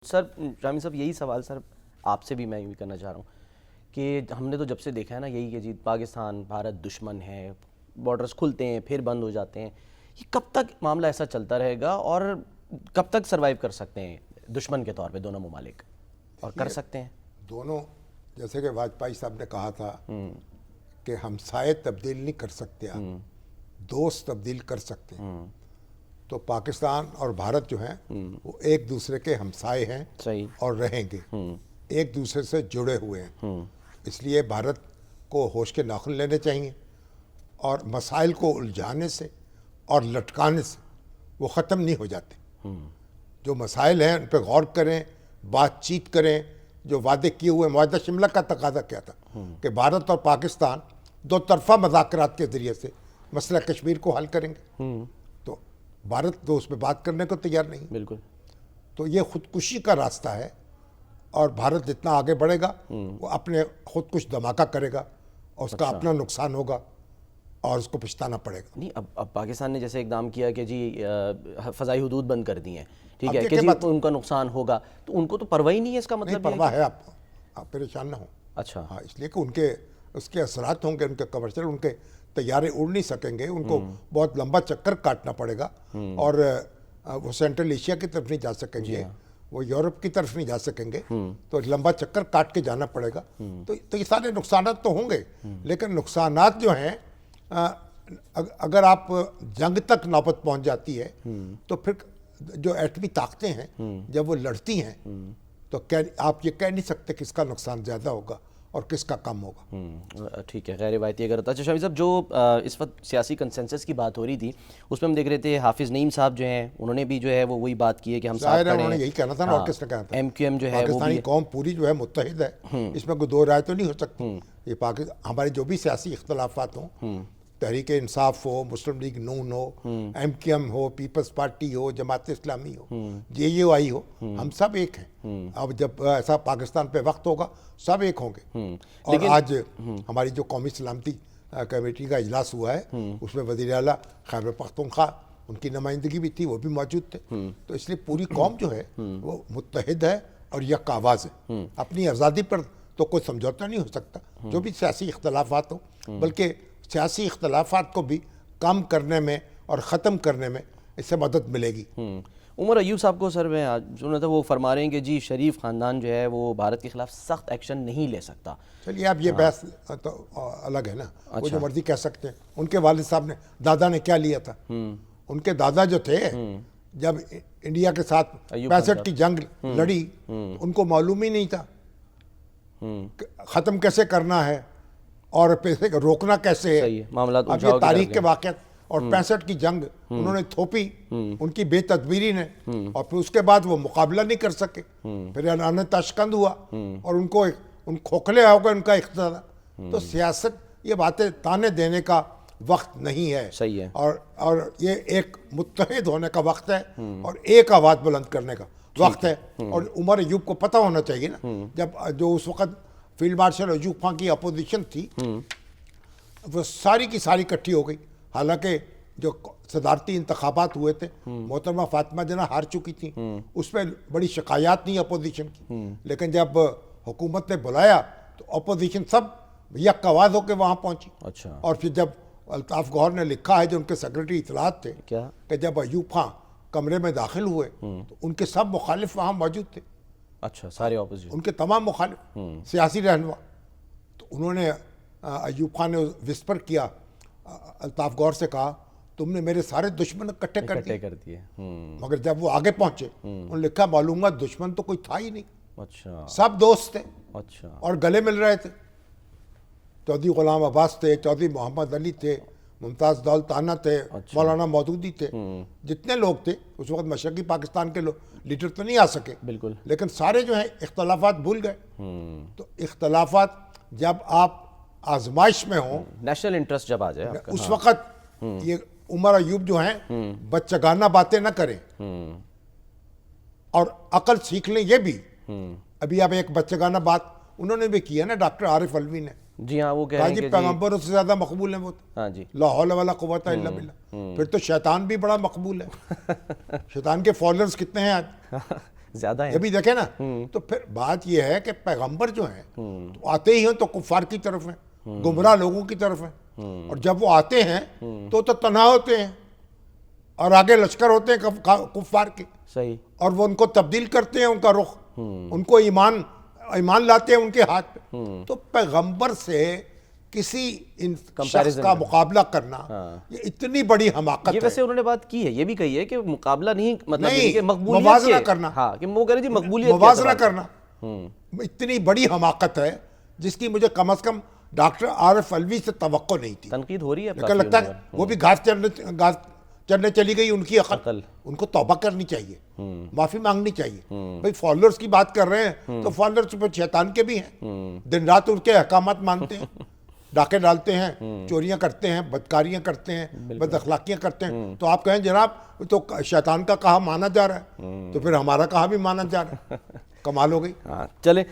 Sir Shami साहब यही सवाल सर आपसे भी मैं यूँ करना चाह रहा हूँ कि हमने तो जब से देखा है ना यही कि जी पाकिस्तान भारत दुश्मन है, बॉर्डर्स खुलते हैं फिर बंद हो जाते हैं। ये कब तक मामला ऐसा चलता रहेगा और कब तक सरवाइव कर सकते हैं दुश्मन के तौर पे दोनों ममालिक, और कर सकते हैं? दोनों, जैसे कि वाजपेयी साहब ने कहा था कि हमसाये तब्दील नहीं कर सकते आप, दोस्त तब्दील कर सकते हैं। तो पाकिस्तान और भारत जो हैं वो एक दूसरे के हमसाये हैं सही। और रहेंगे, एक दूसरे से जुड़े हुए हैं। इसलिए भारत को होश के नाखुन लेने चाहिए और मसाइल को उलझाने से और लटकाने से वो ख़त्म नहीं हो जाते। जो मसाइल हैं उन पर गौर करें, बातचीत करें। जो वादे किए हुए मुआहदा शिमला का तकाजा क्या था कि भारत और पाकिस्तान दो तरफा मुज़ाकरात के ज़रिए से मसला कश्मीर को हल करेंगे। तो भारत तो उस पर बात करने को तैयार नहीं। बिल्कुल। तो ये खुदकुशी का रास्ता है और भारत जितना आगे बढ़ेगा वो अपने खुद कुछ धमाका करेगा और उसका अपना नुकसान होगा और उसको पछताना पड़ेगा। नहीं, अब पाकिस्तान ने जैसे इकदाम किया कि जी फ़ज़ाई हुदूद बंद कर दी हैं, ठीक अब है, ये कि क्या जी बात- उनका नुकसान होगा, तो उनको तो परवाह ही नहीं है, इसका नहीं, मतलब ये है परवाह है आप परेशान ना हो। अच्छा। हाँ, इसलिए कि उनके उसके असरात होंगे, उनके कमर्शियल, उनके तैयारे उड़ नहीं सकेंगे, उनको बहुत लंबा चक्कर काटना पड़ेगा और वो सेंट्रल एशिया की तरफ नहीं जा सकेंगे, वो यूरोप की तरफ नहीं जा सकेंगे, तो लंबा चक्कर काट के जाना पड़ेगा। तो ये सारे नुकसानात तो होंगे, लेकिन नुकसानात जो हैं अगर आप जंग तक नौबत पहुंच जाती है तो फिर जो एटमी ताकतें हैं जब वो लड़ती हैं तो क्या आप ये कह नहीं सकते किसका नुकसान ज़्यादा होगा और किसका कम होगा। ठीक है, गैर रिवायती अगर होता। अच्छा शामी साहब, जो इस वक्त सियासी कंसेंसस की बात हो रही थी उसमें हम देख रहे थे हाफिज़ नईम साहब जो हैं उन्होंने भी जो है वो वही बात की है कि हम साथ खड़े हैं। उन्होंने यही कहना था ना, और किसने कहा था? MQM जो है वो पाकिस्तानी भी कौम पूरी जो है मुत्तहिद है, इसमें कोई दो राय तो नहीं हो सकती। ये हमारे जो भी सियासी इख्तलाफात हों, तहरीक इंसाफ हो, मुस्लिम लीग नून हो, MQM हो, पीपल्स पार्टी हो, जमात इस्लामी हो, JUI हो, हम सब एक हैं। अब जब ऐसा पाकिस्तान पे वक्त होगा सब एक होंगे। और आज हमारी जो कौमी सलामती कमेटी का इजलास हुआ है उसमें वज़ीर आला खैबर पख्तूनख्वा उनकी नुमाइंदगी भी थी, वो भी मौजूद थे। तो इसलिए पूरी कौम जो है वो मुत्तहिद है और यक आवाज़ है। अपनी आज़ादी पर तो कोई समझौता नहीं हो सकता, जो भी सियासी इख्तलाफात हो, बल्कि सियासी इख्तलाफात को भी कम करने में और ख़त्म करने में इससे मदद मिलेगी। उमर अयूब साहब को सर मैं आज सुना था, वो फरमा रहे हैं कि जी शरीफ ख़ानदान जो है वो भारत के ख़िलाफ़ सख्त एक्शन नहीं ले सकता। चलिए अब ये बहस तो अलग है ना, वो जो मर्जी कह सकते हैं। उनके वालिद साहब ने, दादा ने क्या लिया था? उनके दादा जो थे जब इंडिया के साथ 65 की जंग लड़ी उनको मालूम ही नहीं था ख़त्म कैसे करना है और पैसे रोकना कैसे है। मामला अब ये तारीख के वाक़यात और 65 की जंग उन्होंने थोपी उनकी बेतदबीरी ने, और फिर उसके बाद वो मुकाबला नहीं कर सके, फिर ऐलान तशकंद हुआ और उनको उन खोखले हो गए उनका इख्तियार। तो सियासत ये बातें ताने देने का वक्त नहीं है। सही है। और ये एक मुत्तहिद होने का वक्त है और एक आवाज़ बुलंद करने का वक्त है। और उमर अयूब को पता होना चाहिए ना, जब जो उस वक्त फील्ड मार्शल अयूब खां की अपोजिशन थी वो सारी की सारी इकट्ठी हो गई। हालांकि जो सदारती इंतखाबात हुए थे मोहतरमा फातिमा जना हार चुकी थी, उसमें बड़ी शिकायत नहीं अपोजिशन की, लेकिन जब हुकूमत ने बुलाया तो अपोजिशन सब यक आवाज़ होकर वहाँ पहुँची। अच्छा। और फिर जब अल्ताफ़ गौहर ने लिखा है, जो उनके सेक्रेटरी इतलात थे, क्या कि जब अयूब खां कमरे में दाखिल हुए तो उनके सब मुखालिफ वहाँ मौजूद थे। अच्छा, सारे ऑपोजिशन, उनके तमाम मुखालिफ सियासी रहनुमा। तो उन्होंने अयूब खान ने विस्पर किया, अल्ताफ़ गौर से कहा तुमने मेरे सारे दुश्मन इकट्ठे कर दिए। मगर जब वो आगे पहुंचे उन्होंने लिखा मालूम दुश्मन तो कोई था ही नहीं। अच्छा। सब दोस्त थे। अच्छा। और गले मिल रहे थे। चौधरी गुलाम अब्बास थे, चौधरी मोहम्मद अली थे, मुमताज़ दौलताना थे, मौलाना मौदूदी थे, जितने लोग थे उस वक्त मशरक़ी पाकिस्तान के लीडर तो नहीं आ सके, बिल्कुल, लेकिन सारे जो हैं इख्तलाफात भूल गए। तो इख्तलाफात जब आप आजमाइश में हो, नेशनल इंटरेस्ट जब आ जाए उस वक्त ये उमर अयूब जो हैं बच्चगाना बातें ना करें और अकल सीख लें। ये भी अभी अब एक बच्चगाना बात उन्होंने भी किया ना, डॉक्टर आरिफ अलवी ने। जी हाँ, वो कह रहे हैं कि पैगंबरों से ज्यादा मकबूल है वो। हाँ जी, ला हौला वला कुव्वता इल्ला बिल्लाह। फिर तो शैतान भी बड़ा मकबूल है। शैतान के फॉलोअर्स कितने हैं आज? ज्यादा ये है। भी देखे ना। तो फिर बात ये है कि पैगंबर जो हैं तो आते ही हैं तो कुफार की तरफ हैं, गुमराह लोगों की तरफ हैं, और जब वो आते हैं तो तन्हा होते हैं और आगे लश्कर होते हैं कुफार के, सही। और वो उनको तब्दील करते हैं उनका रुख, उनको ईमान लाते हैं उनके हाथ पे। तो पैगंबर से किसी शख्स का मुकाबला करना ये इतनी बड़ी हमाकत ये है। वैसे उन्होंने बात की है, ये भी कही है कि मुकाबला नहीं, मतलब नहीं, ये कि मकबूलियत मुवाज़ना के- करना। हाँ, कि वो कह रही थी मकबूलियत के मुवाज़ना एतबार करना इतनी बड़ी हमाकत है जिसकी मुझे कम से कम डॉक्टर आरिफ अलवी से तवक्को नहीं थी। से तनकीद हो रही है लेकिन काफी लगता उन है पर। वो भी घास चढ़ने चली गई उनकी अकल। अकल। उनको तौबा करनी चाहिए, माफी मांगनी चाहिए। भाई फॉलोअर्स की बात कर रहे हैं तो फॉलोअर्स पे शैतान के भी हैं, दिन रात उनके अहकामात मानते हैं, डाके डालते हैं, चोरियां करते हैं, बदकारियां करते हैं, बद अखलाकियां करते हैं। तो आप कहें जनाब तो शैतान का कहा माना जा रहा है, तो फिर हमारा कहा भी माना जा रहा है। कमाल हो गई। हाँ, चले